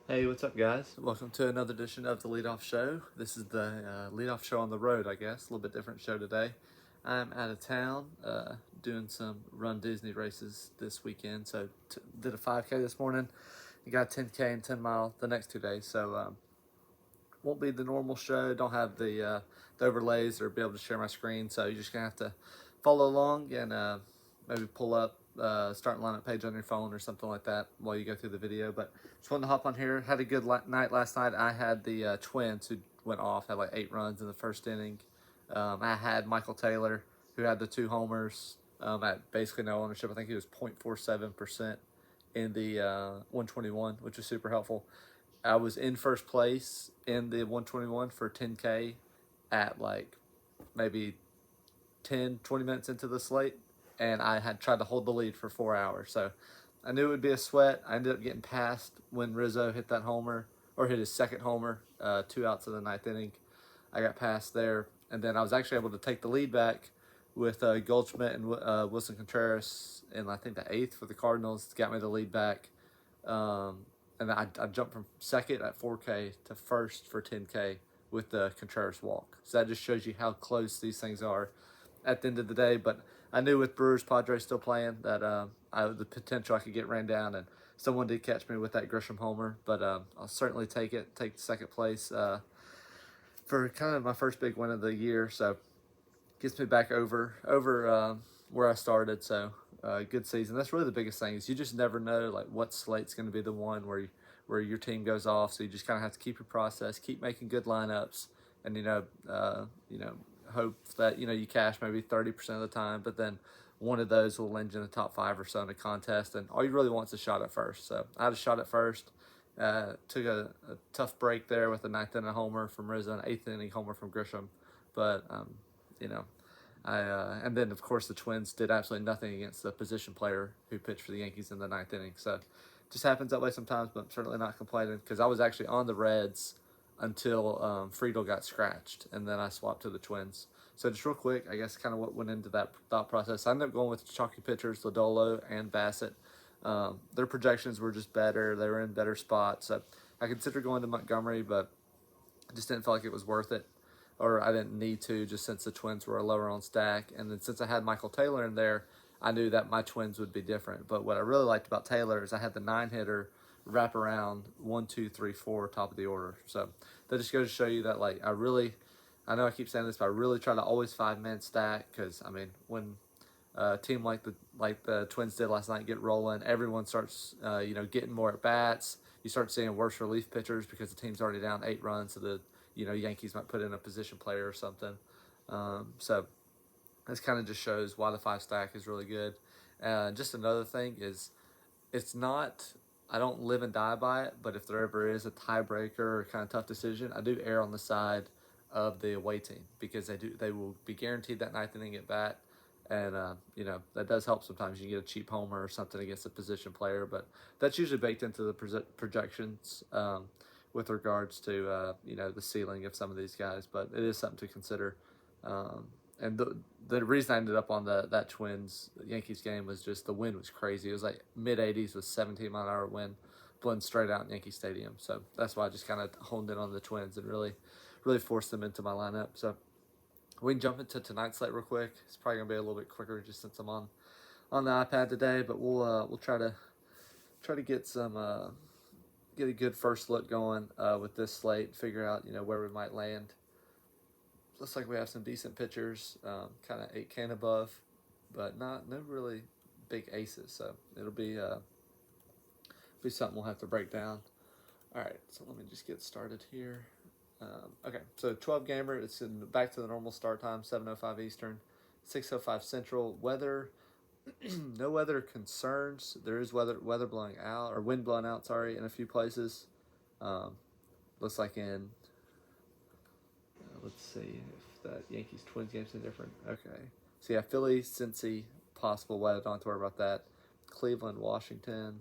Hey, what's up, guys? Welcome to another edition of the Leadoff Show. This is the Leadoff Show on the road, I guess. A little bit different show today. I'm out of town doing some Run Disney races this weekend. So, did a 5K this morning. You got 10K and 10 mile the next 2 days. So, won't be the normal show. Don't have the overlays or be able to share my screen. So, you're just going to have to follow along and maybe pull up starting lineup page on your phone or something like that while you go through the video. But just wanted to hop on here. Had a good night last night. I had the Twins who went off, had like 8 runs in the first inning. I had Michael Taylor who had the 2 homers at basically no ownership. I think he was 0.47% in the 121, which was super helpful. I was in first place in the 121 for 10K at like maybe 10, 20 minutes into the slate, and I had tried to hold the lead for 4 hours. So I knew it would be a sweat. I ended up getting past when Rizzo hit that homer, or hit his second homer, 2 outs of the ninth inning. I got past there, and then I was actually able to take the lead back with Goldschmidt and Wilson Contreras in, I think, the 8th for the Cardinals. Got me the lead back. And I jumped from second at 4K to first for 10K with the Contreras walk. So that just shows you how close these things are at the end of the day. But I knew with Brewers Padres still playing that the potential I could get ran down, and someone did catch me with that Grisham homer. But I'll certainly take it, take second place for kind of my first big win of the year. So gets me back over where I started. So good season. That's really the biggest thing, is you just never know like what slate's going to be the one where your team goes off. So you just kind of have to keep your process, keep making good lineups, and hope that you cash maybe 30% of the time, but then one of those will land you in the top 5 or so in a contest. And all you really want is a shot at first. So I had a shot at first. Took a tough break there with a 9th inning homer from Rizzo, an 8th inning homer from Grisham, but you know, and then of course the Twins did absolutely nothing against the position player who pitched for the Yankees in the 9th inning. So just happens that way sometimes, but I'm certainly not complaining because I was actually on the Reds until Friedel got scratched, and then I swapped to the Twins. So just real quick, I guess kind of what went into that thought process. I ended up going with chalky pitchers, Lodolo and Bassett. Their projections were just better. They were in better spots. So I considered going to Montgomery, but I just didn't feel like it was worth it, or I didn't need to, just since the Twins were a lower on stack. And then since I had Michael Taylor in there, I knew that my Twins would be different. But what I really liked about Taylor is I had the 9 hitter wrap around 1, 2, 3, 4 top of the order. So that just goes to show you that I know I keep saying this, but I really try to always 5-man stack, because I mean when a team like the Twins did last night get rolling, everyone starts getting more at bats. You start seeing worse relief pitchers because the team's already down 8 runs, so the Yankees might put in a position player or something. So this kind of just shows why the 5 stack is really good. Just another thing is, it's not, I don't live and die by it, but if there ever is a tiebreaker or kind of tough decision, I do err on the side of the away team, because they will be guaranteed that 9th inning at bat. And that does help sometimes. You can get a cheap homer or something against a position player, but that's usually baked into the projections with regards to the ceiling of some of these guys. But it is something to consider. And the reason I ended up on that Twins Yankees game was just the wind was crazy. It was like mid 80s with 17-mile-an-hour wind blowing straight out in Yankee Stadium. So that's why I just kind of honed in on the Twins and really forced them into my lineup. So we can jump into tonight's slate real quick. It's probably gonna be a little bit quicker just since I'm on the iPad today, but we'll try to get a good first look going with this slate. Figure out where we might land. Looks like we have some decent pitchers, kind of 8K and above, but no really big aces. So it'll be something we'll have to break down. All right, so let me just get started here. Okay, so 12 gamer. It's back to the normal start time, 7:05 Eastern, 6:05 Central. Weather, no weather concerns. There is weather blowing out, or wind blowing out. Sorry, in a few places. Looks like in. Let's see if that Yankees Twins game's any different. Okay, so yeah, Philly, Cincy, possible weather. Don't have to worry about that. Cleveland, Washington.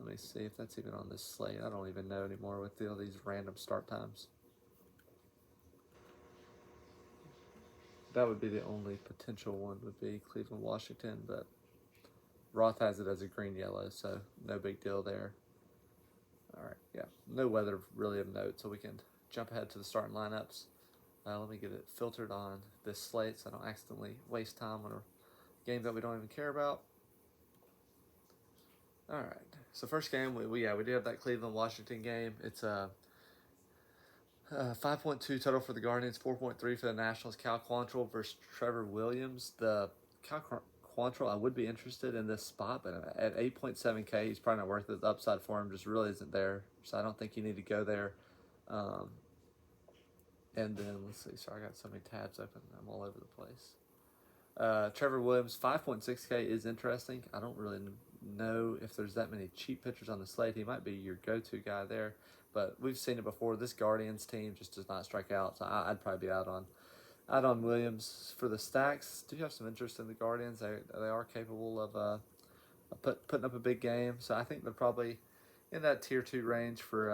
Let me see if that's even on this slate. I don't even know anymore with all these random start times. That would be the only potential one, would be Cleveland, Washington, but Roth has it as a green-yellow, so no big deal there. All right, yeah, no weather really of note, so we can jump ahead to the starting lineups. Let me get it filtered on this slate so I don't accidentally waste time on a game that we don't even care about. All right. So first game, we did have that Cleveland Washington game. It's a 5.2 total for the Guardians, 4.3 for the Nationals. Cal Quantrill versus Trevor Williams. The Cal Quantrill, I would be interested in this spot, but at 8.7K, he's probably not worth it. The upside for him just really isn't there, so I don't think you need to go there. And then let's see. Sorry, I got so many tabs open. I'm all over the place. Trevor Williams, 5.6K is interesting. I don't really know if there's that many cheap pitchers on the slate. He might be your go-to guy there, but we've seen it before. This Guardians team just does not strike out, so I'd probably be out on Williams. For the stacks, do you have some interest in the Guardians? They are capable of putting up a big game, so I think they're probably in that tier 2 range for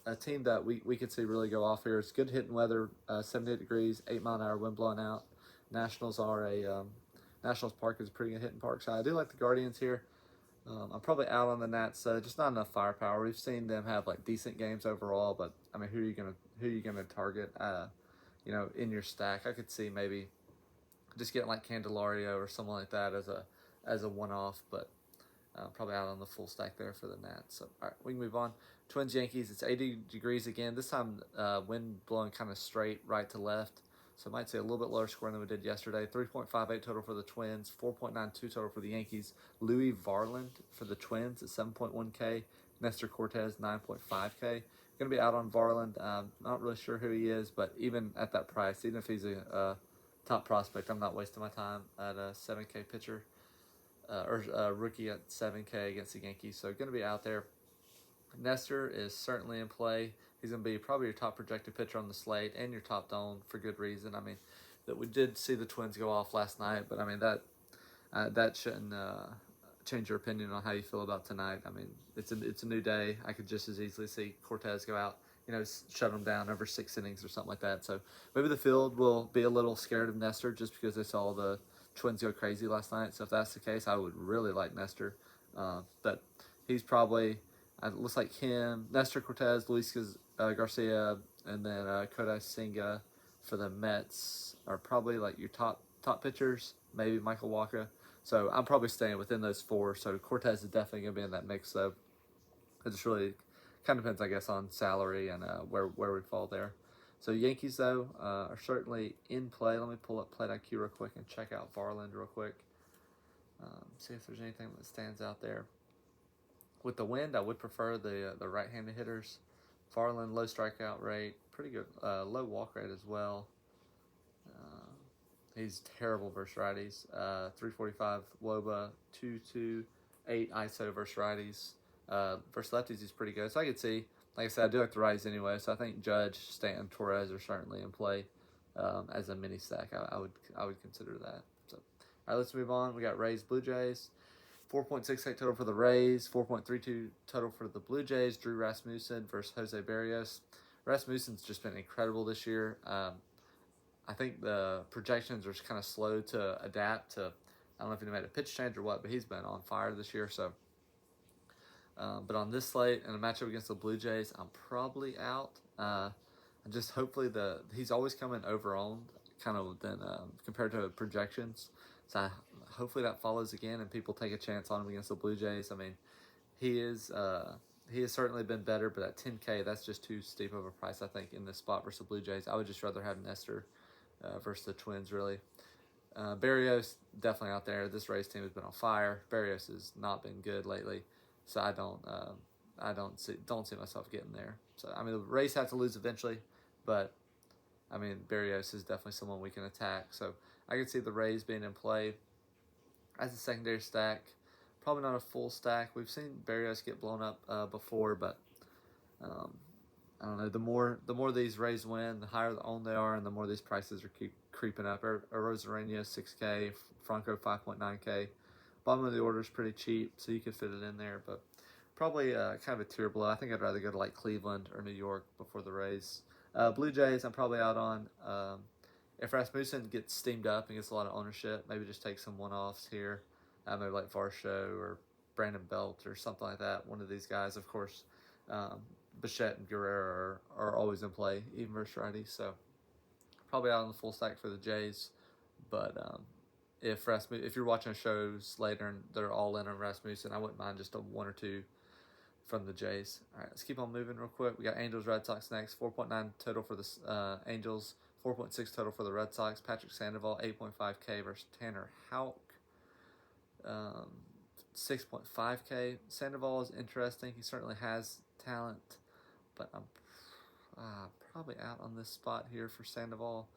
a team that we could see really go off here. It's good hitting weather, 78 degrees, 8-mile-an-hour wind blowing out. Nationals Park is a pretty good hitting park, so I do like the Guardians here. I'm probably out on the Nats, just not enough firepower. We've seen them have like decent games overall, but I mean, who are you gonna target? In your stack, I could see maybe just getting like Candelario or someone like that as a one-off, but probably out on the full stack there for the Nats. So, all right, we can move on. Twins Yankees, it's 80 degrees again. This time, wind blowing kind of straight right to left. So I might say a little bit lower score than we did yesterday. 3.58 total for the Twins, 4.92 total for the Yankees. Louis Varland for the Twins at 7.1K. Nestor Cortez, 9.5K. Going to be out on Varland. Not really sure who he is, but even at that price, even if he's a top prospect, I'm not wasting my time at a 7K pitcher. Or rookie at 7K against the Yankees. So going to be out there. Nestor is certainly in play. He's going to be probably your top projected pitcher on the slate and your top dome for good reason. I mean, that we did see the Twins go off last night, but I mean that shouldn't change your opinion on how you feel about tonight. I mean, it's a new day. I could just as easily see Cortez go out, shut them down over 6 innings or something like that. So maybe the field will be a little scared of Nestor just because they saw the Twins go crazy last night. So if that's the case, I would really like Nestor. But he's probably, it looks like him, Nestor Cortez, Luis Garcia, and then Kodai Senga for the Mets are probably like your top pitchers, maybe Michael Walker. So I'm probably staying within those 4. So Cortez is definitely going to be in that mix, though. It just really kind of depends, I guess, on salary and where we fall there. So Yankees, though, are certainly in play. Let me pull up Plate IQ real quick and check out Varland real quick. See if there's anything that stands out there. With the wind, I would prefer the right-handed hitters. Varland, low strikeout rate, pretty good, low walk rate as well. He's terrible versus righties. 345 WOBA, 228 ISO versus righties. Versus lefties, he's pretty good. So I could see, like I said, I do like the righties anyway. So I think Judge, Stanton, Torres are certainly in play as a mini stack. I would consider that. So, all right, let's move on. We got Rays, Blue Jays. 4.68 total for the Rays, 4.32 total for the Blue Jays. Drew Rasmussen versus Jose Barrios. Rasmussen's just been incredible this year. I think the projections are kind of slow to adapt to. I don't know if he made a pitch change or what, but he's been on fire this year. So, but on this slate and a matchup against the Blue Jays, I'm probably out. Just hopefully he's always coming over owned kind of than compared to projections. So hopefully that follows again and people take a chance on him against the Blue Jays. I mean, he has certainly been better, but at 10K, that's just too steep of a price, I think, in this spot versus the Blue Jays. I would just rather have Nestor versus the Twins, really. Barrios, definitely out there. This Rays team has been on fire. Barrios has not been good lately, so I don't see myself getting there. So, I mean, the Rays have to lose eventually, but, I mean, Barrios is definitely someone we can attack. So, I can see the Rays being in play as a secondary stack. Probably not a full stack. We've seen Barrios get blown up before, but I don't know. The more these Rays win, the higher the owned they are, and the more these prices are keep creeping up. Rosarena 6K, Franco 5.9K. Bottom of the order is pretty cheap, so you could fit it in there, but probably kind of a tier below. I think I'd rather go to like Cleveland or New York before the Rays. Blue Jays, I'm probably out on. If Rasmussen gets steamed up and gets a lot of ownership, maybe just take some one-offs here. Maybe like Varsho or Brandon Belt or something like that. One of these guys, of course. Bichette and Guerrero are always in play, even versus righties. So probably out on the full stack for the Jays. But if you're watching shows later and they're all in on Rasmussen, I wouldn't mind just a 1 or 2 from the Jays. All right, let's keep on moving real quick. We got Angels, Red Sox next. 4.9 total for the Angels. 4.6 total for the Red Sox. Patrick Sandoval, 8.5K versus Tanner Houck. 6.5K. Sandoval is interesting. He certainly has talent, but I'm probably out on this spot here for Sandoval.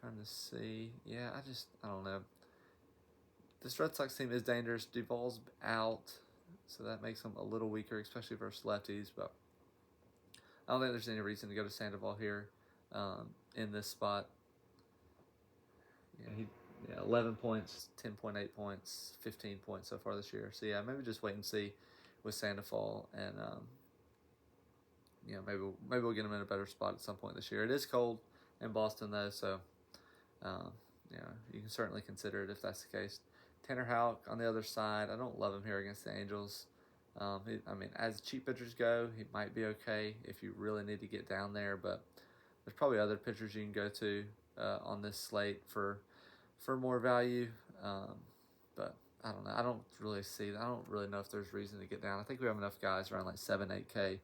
I'm trying to see. Yeah, I don't know. This Red Sox team is dangerous. Duvall's out, so that makes him a little weaker, especially versus lefties, but I don't think there's any reason to go to Sandoval here in this spot. Yeah, 11 points, 10.8 points, 15 points so far this year. So yeah, maybe just wait and see with Sandoval, and maybe we'll get him in a better spot at some point this year. It is cold in Boston though, so you can certainly consider it if that's the case. Tanner Houck on the other side, I don't love him here against the Angels. As cheap pitchers go, he might be okay if you really need to get down there, but there's probably other pitchers you can go to on this slate for more value. But I don't know. I don't really know if there's reason to get down. I think we have enough guys around like 7, 8K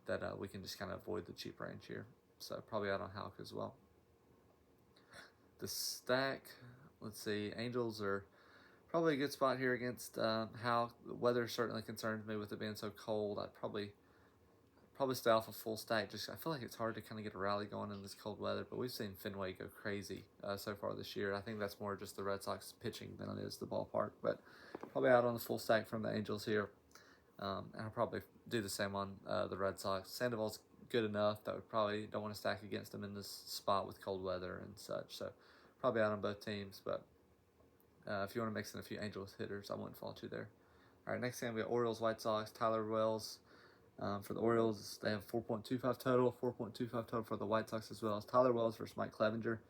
that we can just kind of avoid the cheap range here. So probably out on Houck as well. The stack, let's see. Angels are probably a good spot here against Houck. The weather certainly concerns me with it being so cold. I'd probably stay off a full stack. I feel like it's hard to kind of get a rally going in this cold weather, but we've seen Fenway go crazy so far this year. I think that's more just the Red Sox pitching than it is the ballpark, but probably out on the full stack from the Angels here. And I'll probably do the same on the Red Sox. Sandoval's good enough that we probably don't want to stack against him in this spot with cold weather and such. So probably out on both teams, but if you want to mix in a few Angels hitters, I wouldn't fault you there. All right, next game we got Orioles, White Sox, Tyler Wells. For the Orioles, they have 4.25 total, 4.25 total for the White Sox as well as Tyler Wells versus Mike Clevenger.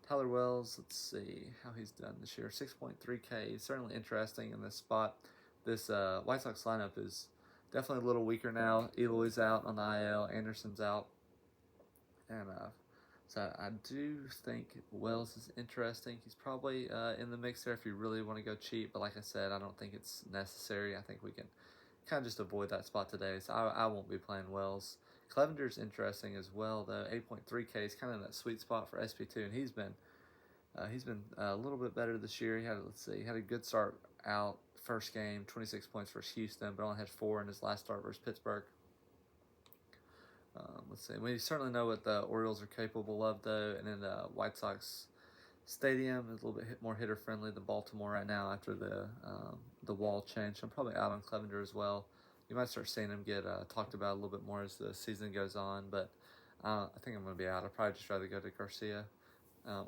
Tyler Wells, let's see how he's done this year. 6.3K, certainly interesting in this spot. This White Sox lineup is definitely a little weaker now. Eloy's out on the IL, Anderson's out. And so I do think Wells is interesting. He's probably in the mix there if you really want to go cheap. But like I said, I don't think it's necessary. I think we can kind of just avoid that spot today. So I won't be playing Wells. Clevenger's interesting as well, though. 8.3K is kind of in that sweet spot for SP2, and he's been a little bit better this year. He had a good start out. First game, 26 points versus Houston, but only had 4 in his last start versus Pittsburgh. Let's see. We certainly know what the Orioles are capable of, though, and in the White Sox Stadium is a little bit more hitter friendly than Baltimore right now after the wall change. So I'm probably out on Clevenger as well. You might start seeing him get talked about a little bit more as the season goes on, but I think I'm going to be out. I'd probably just rather go to Garcia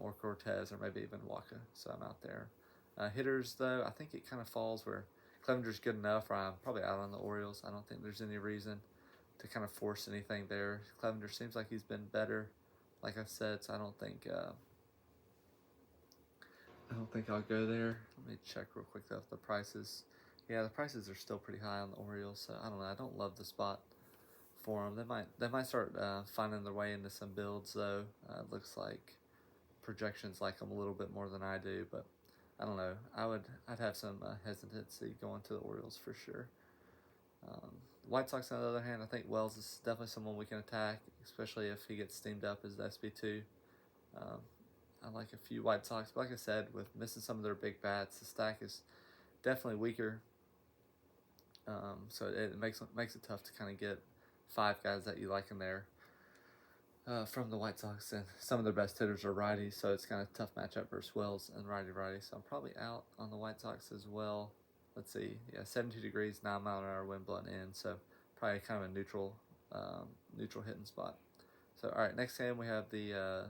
or Cortez or maybe even Waka, so I'm out there. Hitters, though, I think it kind of falls where Clevenger's good enough, or I'm probably out on the Orioles. I don't think there's any reason to kind of force anything there. Clevenger seems like he's been better, like I said, so I don't think I'll go there. Let me check real quick though if the prices. Yeah, the prices are still pretty high on the Orioles, so I don't know. I don't love the spot for them. They might start finding their way into some builds though. It looks like projections like them a little bit more than I do, but I don't know. I'd have some hesitancy going to the Orioles for sure. White Sox, on the other hand, I think Wells is definitely someone we can attack, especially if he gets steamed up as the SB2. I like a few White Sox, but like I said, with missing some of their big bats, the stack is definitely weaker. So it makes it tough to kind of get 5 guys that you like in there from the White Sox, and some of their best hitters are righties, so it's kind of a tough matchup versus Wells and righty. So I'm probably out on the White Sox as well. Let's see, 72 degrees, 9-mile-an-hour wind blowing in, so probably kind of a neutral hitting spot. So all right, next game we have the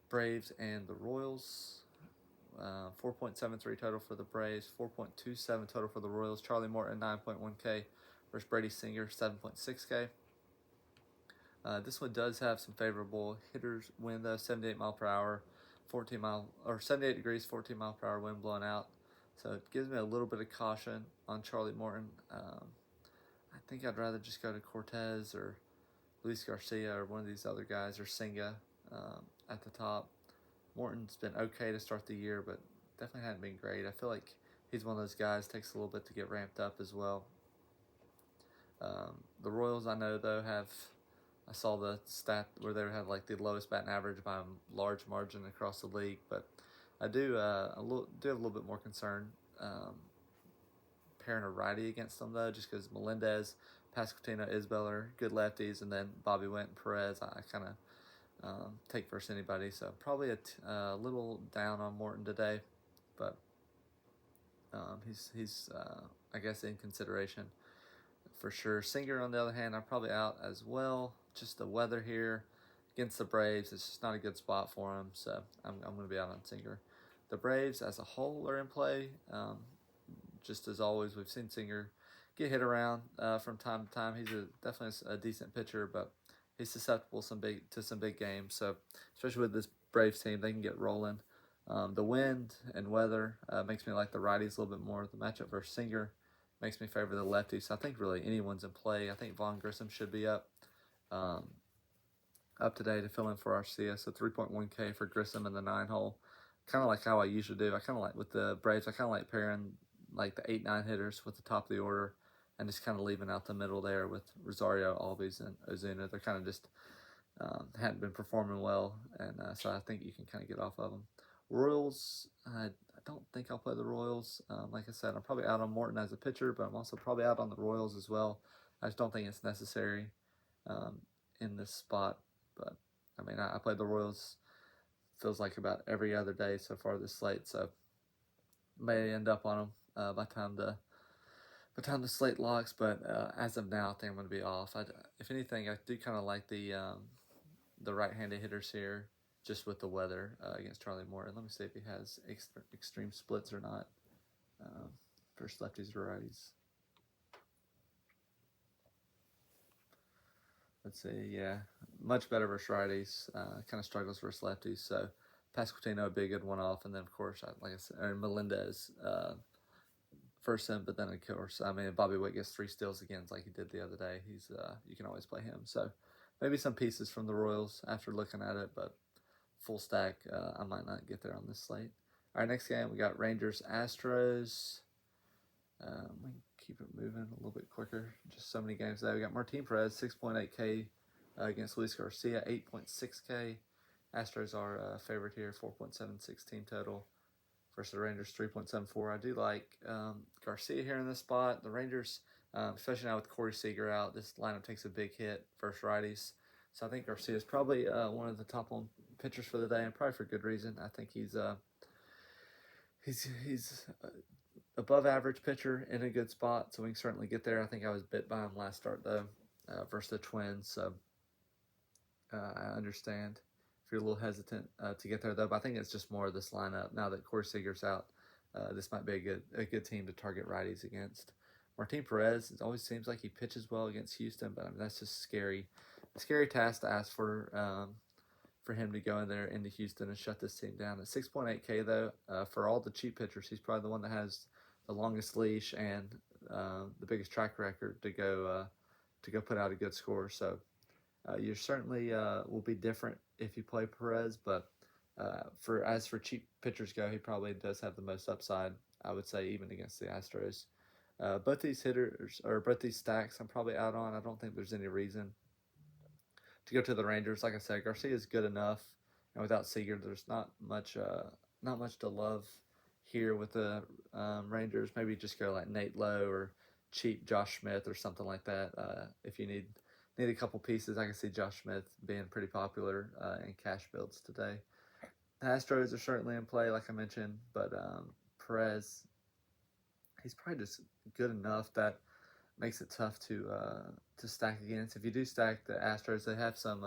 Braves and the Royals. 4.73 total for the Braves, 4.27 total for the Royals. Charlie Morton, 9.1K versus Brady Singer, 7.6K. This one does have some favorable hitters wind though, 78 mile per hour, 78 degrees, 14 mile per hour wind blowing out. So it gives me a little bit of caution on Charlie Morton. I think I'd rather just go to Cortez or Luis Garcia or one of these other guys, or Senga at the top. Morton's been okay to start the year, but definitely hadn't been great. I feel like he's one of those guys, takes a little bit to get ramped up as well. The Royals, I know, though, I saw the stat where they had like the lowest batting average by a large margin across the league, but I do have a little bit more concern pairing a righty against them, though, just because Melendez, Pasquantino, Isbeller, good lefties, and then Bobby Witt and Perez, I kind of take versus anybody. So probably a little down on Morton today, but he's I guess in consideration for sure. Singer, on the other hand, I'm probably out as well. Just the weather here against the Braves, it's just not a good spot for him, so I'm going to be out on Singer. The Braves as a whole are in play. Just as always, we've seen Singer get hit around from time to time. He's definitely a decent pitcher, but he's susceptible to some big games. So especially with this Braves team, they can get rolling. The wind and weather makes me like the righties a little bit more. The matchup versus Singer makes me favor the lefties. So I think really anyone's in play. I think Vaughn Grissom should be up today to fill in for Arcia. So 3.1K for Grissom in the 9-hole. Kind of like how I usually do. I kind of like with the Braves, I kind of like pairing like the 8-9 hitters with the top of the order and just kind of leaving out the middle there with Rosario, Albies, and Ozuna. They're kind of just hadn't been performing well, and so I think you can kind of get off of them. Royals, I don't think I'll play the Royals. Like I said, I'm probably out on Morton as a pitcher, but I'm also probably out on the Royals as well. I just don't think it's necessary in this spot. But I mean, I played the Royals, feels like about every other day so far this slate, so may end up on them by the time the slate locks. But as of now, I think I'm going to be off. If anything, I do kind of like the right-handed hitters here, just with the weather against Charlie Morton. Let me see if he has extreme splits or not versus lefties or righties. Let's see, yeah, much better versus righties. Kind of struggles versus lefties. So Pasquantino would be a good one off, and then of course, like I said, Melendez first in, but then of course, I mean, Bobby Witt gets 3 steals again, like he did the other day. He's you can always play him. So maybe some pieces from the Royals after looking at it, but full stack, I might not get there on this slate. All right, next game we got Rangers Astros. Let me keep it moving a little bit quicker. Just so many games today. We got Martin Perez 6.8K against Luis Garcia 8.6K. Astros are favorite here, 4.76 team total versus the Rangers 3.74. I do like Garcia here in this spot. The Rangers, especially now with Corey Seager out, this lineup takes a big hit versus righties. So I think Garcia is probably one of the top one pitchers for the day, and probably for good reason. I think he's above average pitcher in a good spot, so we can certainly get there. I think I was bit by him last start though versus the Twins, so I understand if you're a little hesitant to get there though. But I think it's just more of this lineup now that Corey Seager's out. This might be a good team to target righties against. Martin Perez, it always seems like he pitches well against Houston, but I mean that's just scary task to ask for him to go in there into Houston and shut this team down. At 6.8K though, for all the cheap pitchers, he's probably the one that has the longest leash and the biggest track record to go put out a good score. So you certainly will be different if you play Perez, but for cheap pitchers go, he probably does have the most upside, I would say, even against the Astros. Both these hitters, or both these stacks, I'm probably out on. I don't think there's any reason to go to the Rangers. Like I said, Garcia is good enough, and without Seager, there's not much to love here with the Rangers. Maybe just go like Nate Lowe or cheap Josh Smith or something like that. If you need a couple pieces, I can see Josh Smith being pretty popular in cash builds today. The Astros are certainly in play, like I mentioned, but Perez, he's probably just good enough that makes it tough to stack against. If you do stack the Astros, they have some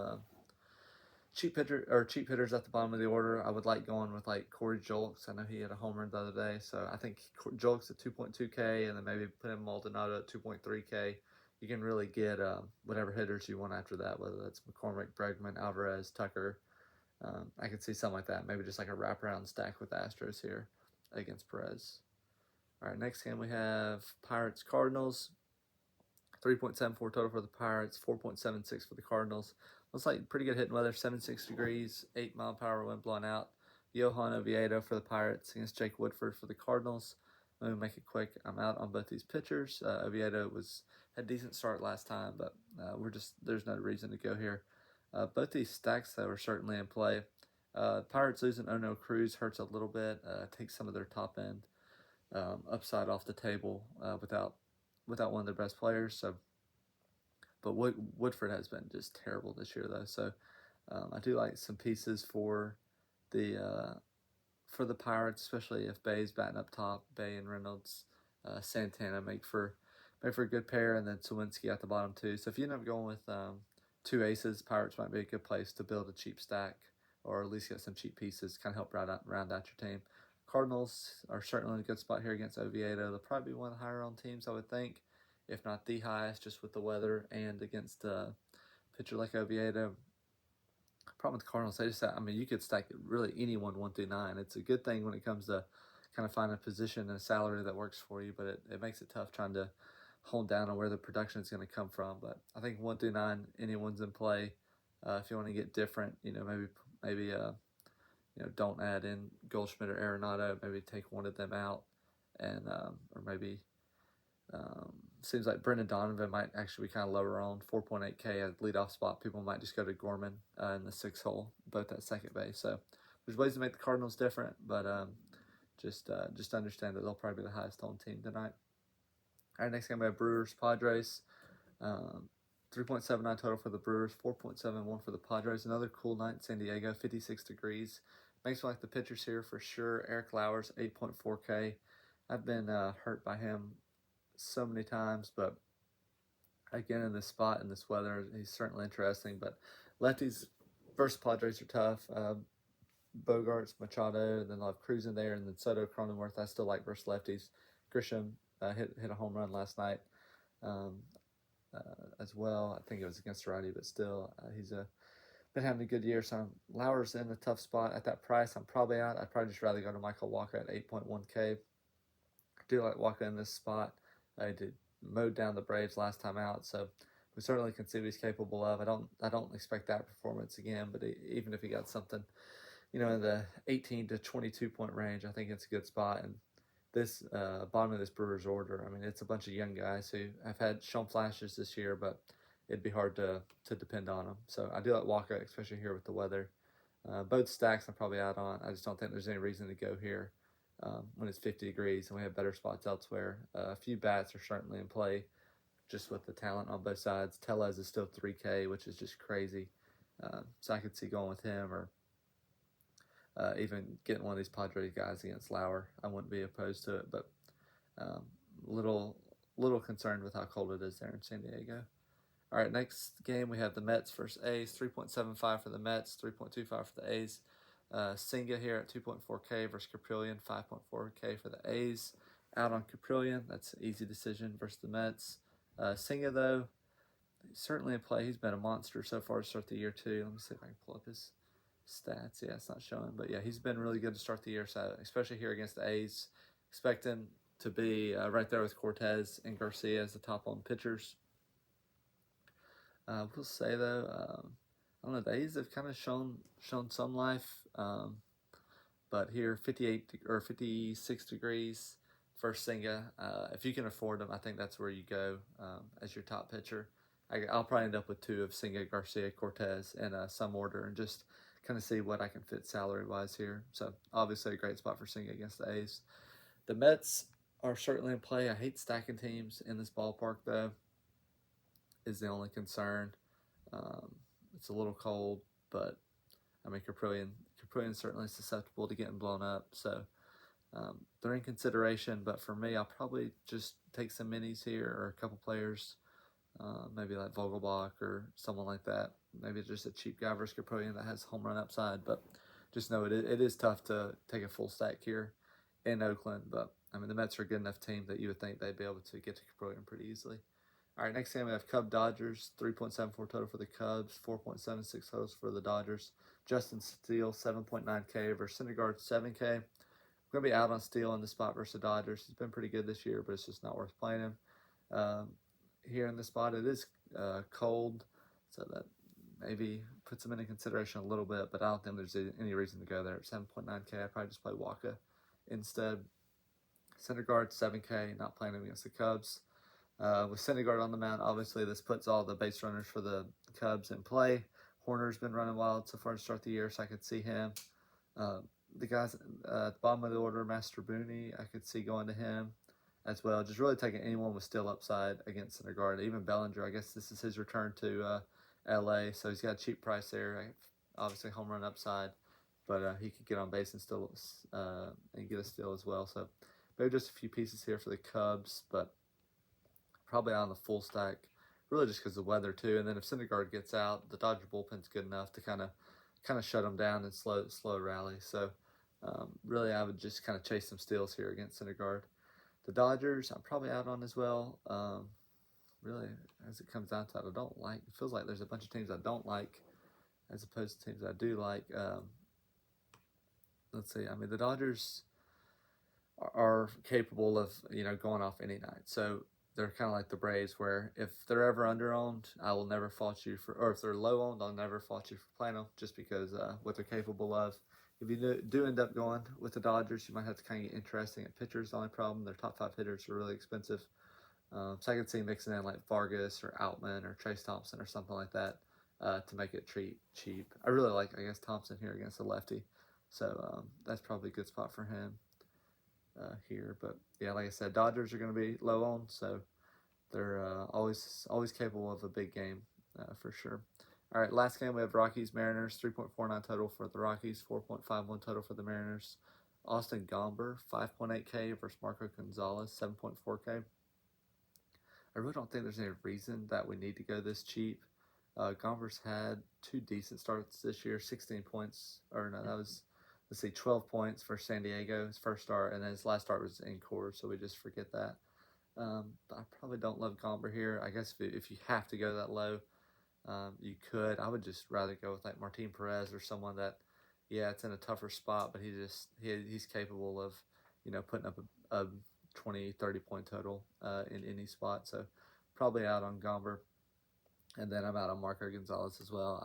cheap hitters at the bottom of the order. I would like going with like Corey Julks. I know he had a homer the other day, so I think Julks at 2.2K, and then maybe put in Maldonado at 2.3K. You can really get whatever hitters you want after that, whether that's McCormick, Bregman, Alvarez, Tucker. I could see something like that. Maybe just like a wraparound stack with Astros here against Perez. All right, next game we have Pirates Cardinals. 3.74 total for the Pirates, 4.76 for the Cardinals. Looks like pretty good hitting weather, 76 degrees, 8-mile-per-hour wind blowing out. Johan Oviedo for the Pirates against Jake Woodford for the Cardinals. Let me make it quick. I'm out on both these pitchers. Oviedo had a decent start last time, but there's no reason to go here. Both these stacks, though, are certainly in play. Pirates losing Ono Cruz hurts a little bit, takes some of their top end upside off the table without one of their best players. So, but Woodford has been just terrible this year, though. So, I do like some pieces for the Pirates, especially if Bay's batting up top. Bay and Reynolds, Santana make for a good pair, and then Sawinski at the bottom too. So if you end up going with two aces, Pirates might be a good place to build a cheap stack, or at least get some cheap pieces, kind of help round out your team. Cardinals are certainly in a good spot here against Oviedo. They'll probably be one of the higher owned teams, I would think, if not the highest, just with the weather and against a pitcher like Oviedo. Problem with the Cardinals, they just, I mean, you could stack really anyone 1 through 9. It's a good thing when it comes to kind of finding a position and a salary that works for you, but it makes it tough trying to hold down on where the production is going to come from. But I think 1 through 9, anyone's in play. If you want to get different, maybe don't add in Goldschmidt or Arenado. Maybe take one of them out, and or maybe seems like Brendan Donovan might actually be kind of lower on 4.8K at leadoff spot. People might just go to Gorman in the 6th hole, both at second base. So there's ways to make the Cardinals different, but just understand that they'll probably be the highest owned team tonight. All right, next game we have Brewers Padres. 3.79 total for the Brewers, 4.71 for the Padres. Another cool night in San Diego, 56 degrees. Makes me like the pitchers here for sure. Eric Lauers, 8.4K. I've been hurt by him so many times, but again, in this spot, in this weather, he's certainly interesting. But lefties versus Padres are tough. Bogarts, Machado, and then they'll have Cruz in there, and then Soto, Cronenworth. I still like versus lefties. Grisham hit a home run last night as well. I think it was against righty, but still, he's been having a good year. So Lauer's in a tough spot at that price. I'm probably out. I'd probably just rather go to Michael Walker at 8.1K. I do like Walker in this spot. I did mowed down the Braves last time out, so we certainly can see what he's capable of. I don't expect that performance again, but even if he got something, in the 18 to 22 point range, I think it's a good spot. And this bottom of this Brewers order, I mean, it's a bunch of young guys who have shown flashes this year, but it'd be hard to depend on them. So I do like Walker, especially here with the weather. Both stacks I'm probably out on. I just don't think there's any reason to go here when it's 50 degrees and we have better spots elsewhere. A few bats are certainly in play just with the talent on both sides. Tellez is still 3K, which is just crazy. So I could see going with him or even getting one of these Padres guys against Lauer. I wouldn't be opposed to it, but little concerned with how cold it is there in San Diego. All right, next game we have the Mets versus A's. 3.75 for the Mets, 3.25 for the A's. Senga here at 2.4K versus Caprillion, 5.4K for the A's. Out on Caprillion, that's an easy decision versus the Mets. Senga, though, he's certainly in play. He's been a monster so far to start the year, too. Let me see if I can pull up his stats. Yeah, it's not showing. But, yeah, he's been really good to start the year, so especially here against the A's. Expect him to be right there with Cortez and Garcia as the top-on pitchers. We'll say, though, I don't know, the A's have kind of shown some life, but here 58 or 56 degrees for Senga. If you can afford them, I think that's where you go as your top pitcher. I'll probably end up with 2 of Senga, Garcia, Cortez in some order and just kind of see what I can fit salary-wise here. So obviously a great spot for Senga against the A's. The Mets are certainly in play. I hate stacking teams in this ballpark, though, is the only concern. It's a little cold, but I mean, Caprilion's certainly susceptible to getting blown up, so they're in consideration. But for me, I'll probably just take some minis here or a couple players, maybe like Vogelbach or someone like that. Maybe just a cheap guy versus Caprillion that has home run upside. But just know it is tough to take a full stack here in Oakland. But I mean, the Mets are a good enough team that you would think they'd be able to get to Caprillion pretty easily. All right, next game we have Cub Dodgers, 3.74 total for the Cubs, 4.76 totals for the Dodgers. Justin Steele, 7.9K versus Syndergaard, 7K. going to be out on Steele in the spot versus the Dodgers. He's been pretty good this year, but it's just not worth playing him. Here in the spot, it is cold, so that maybe puts him into consideration a little bit, but I don't think there's any reason to go there. At 7.9K, I'd probably just play Waka instead. Syndergaard, 7K, not playing him against the Cubs. With Syndergaard on the mound, obviously this puts all the base runners for the Cubs in play. Horner's been running wild so far to start the year, so I could see him. The guys at the bottom of the order, Master Booney, I could see going to him as well. Just really taking anyone with still upside against Syndergaard. Even Bellinger, I guess this is his return to LA, so he's got a cheap price there. Obviously, home run upside, but he could get on base and still and get a steal as well. So maybe just a few pieces here for the Cubs, but probably on the full stack, really just because of the weather too. And then if Syndergaard gets out, the Dodger bullpen's good enough to kind of shut them down and slow rally. So really, I would just kind of chase some steals here against Syndergaard. The Dodgers, I'm probably out on as well. Really, as it comes down to it, I don't like. It feels like there's a bunch of teams I don't like, as opposed to teams I do like. Let's see. I mean, the Dodgers are capable of going off any night. So they're kind of like the Braves, where if they're ever under-owned, I will never fault you for, or if they're low-owned, I'll never fault you for playing them, just because what they're capable of. If you do end up going with the Dodgers, you might have to kind of get interesting at pitchers. The only problem, their top 5 hitters are really expensive. So I could see mixing in like Vargas or Outman or Trace Thompson or something like that to make it cheap. I really like, I guess, Thompson here against the lefty. So that's probably a good spot for him here. But yeah, like I said, Dodgers are going to be low on, so they're always capable of a big game for sure. All right, last game we have Rockies Mariners, 3.49 total for the Rockies, 4.51 total for the Mariners. Austin Gomber, 5.8K versus Marco Gonzalez, 7.4K. I really don't think there's any reason that we need to go this cheap. Gomber's had 2 decent starts this year, 16 points, or no, that was, let's see, 12 points for San Diego, his first start, and then his last start was in Coors, so we just forget that. But I probably don't love Gomber here. I guess if you have to go that low, you could. I would just rather go with like Martin Perez or someone that, yeah, it's in a tougher spot, but he's capable of, putting up a 20, 30 point total in any spot. So probably out on Gomber. And then I'm out on Marco Gonzalez as well.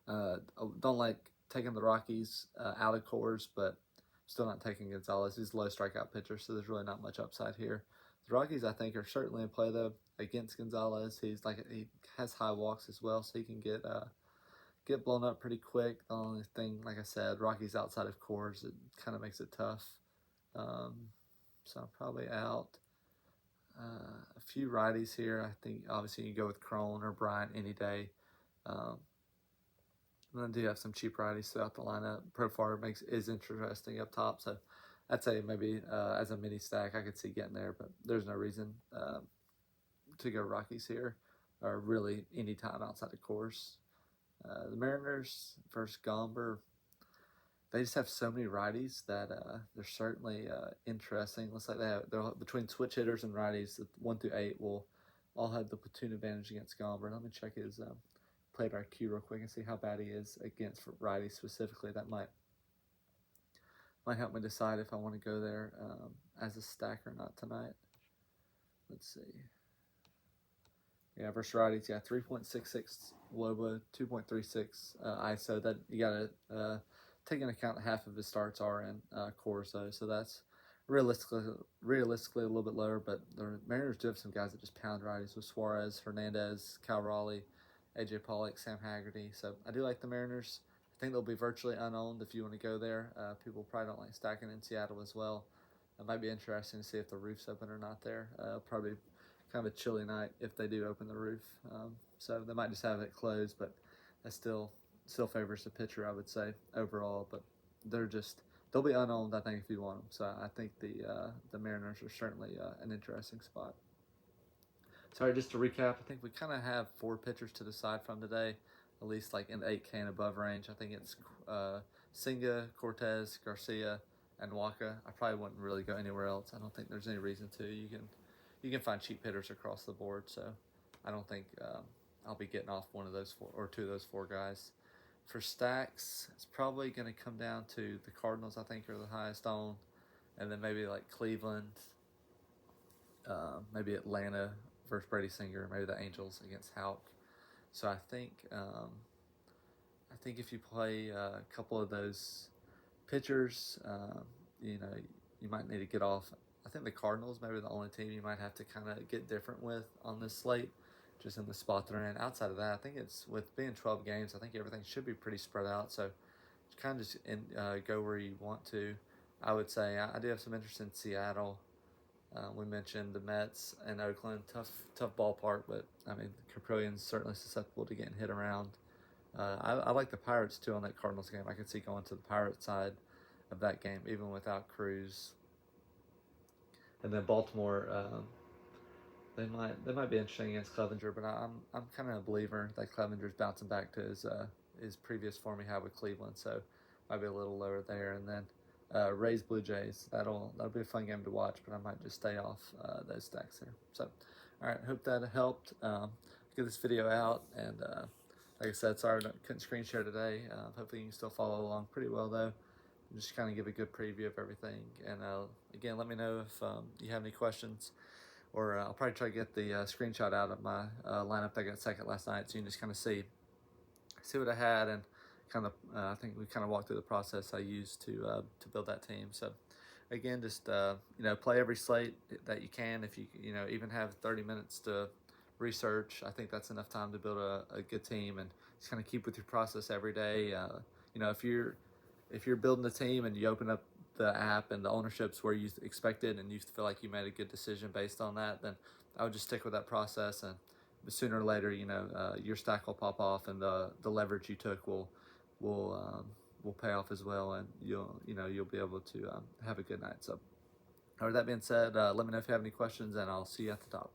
I don't like taking the Rockies out of Coors, but still not taking Gonzalez. He's a low strikeout pitcher, so there's really not much upside here. The Rockies, I think, are certainly in play though against Gonzalez. He has high walks as well, so he can get blown up pretty quick. The only thing, like I said, Rockies outside of Coors, it kind of makes it tough. So I'm probably out. A few righties here. I think obviously you can go with Crone or Bryant any day. And then do have some cheap righties throughout the lineup. Profar is interesting up top, so I'd say maybe as a mini stack I could see getting there, but there's no reason to go Rockies here, or really any time outside of Coors. The Mariners versus Gomber, they just have so many righties that they're certainly interesting. Looks like they're between switch hitters and righties, 1 through 8 will all have the platoon advantage against Gomber. Let me check his plate IQ real quick and see how bad he is against righties specifically. That might help me decide if I want to go there as a stack or not tonight. Let's see. Yeah, versus righties, yeah, 3.66 WOBA, 2.36 ISO. That you gotta take into account that half of his starts are in Coors though, so that's realistically a little bit lower. But the Mariners do have some guys that just pound righties with Suarez, Hernandez, Cal Raleigh, AJ Pollock, Sam Haggerty. So I do like the Mariners. I think they'll be virtually unowned if you want to go there. People probably don't like stacking in Seattle as well. It might be interesting to see if the roof's open or not there. Probably kind of a chilly night if they do open the roof. So they might just have it closed, but that still favors the pitcher, I would say, overall. But they'll be unowned, I think, if you want them. So I think the Mariners are certainly an interesting spot. Sorry, just to recap, I think we kind of have 4 pitchers to decide from today, at least like in the 8K and above range. I think it's Senga, Cortez, Garcia, and Waka. I probably wouldn't really go anywhere else. I don't think there's any reason to. You can find cheap hitters across the board, so I don't think I'll be getting off one of those 4 or 2 of those 4 guys. For stacks, it's probably going to come down to the Cardinals. I think are the highest owned. and then maybe like Cleveland, maybe Atlanta versus Brady Singer, maybe the Angels against Houck. So I think if you play a couple of those pitchers, you know, you might need to get off. I think the Cardinals maybe the only team you might have to kind of get different with on this slate, just in the spot they're in. Outside of that, I think it's with being 12 games, I think everything should be pretty spread out. So kind of just go where you want to. I would say I do have some interest in Seattle. We mentioned the Mets and Oakland, tough ballpark, but I mean Caprillian's certainly susceptible to getting hit around. I like the Pirates too on that Cardinals game. I could see going to the Pirates side of that game, even without Cruz. And then Baltimore, they might be interesting against Clevenger, but I'm kind of a believer that Clevenger's bouncing back to his previous form he had with Cleveland, so might be a little lower there. And then Rays Blue Jays, that'll be a fun game to watch, but I might just stay off those stacks there. So, all right, hope that helped. Get this video out, and like I said, sorry I couldn't screen share today. Hopefully you can still follow along pretty well though. Just kind of give a good preview of everything, and again, let me know if you have any questions, or I'll probably try to get the screenshot out of my lineup that got second last night, so you can just kind of see what I had, and kind of I think we kind of walked through the process I used to build that team. So again, just play every slate that you can. If you even have 30 minutes to research, I think that's enough time to build a good team, and just kind of keep with your process every day. If you're building a team and you open up the app and the ownership's where you expected and you feel like you made a good decision based on that, then I would just stick with that process, and sooner or later, your stack will pop off, and the leverage you took will pay off as well, and you'll be able to have a good night. So, with that being said, let me know if you have any questions, and I'll see you at the top.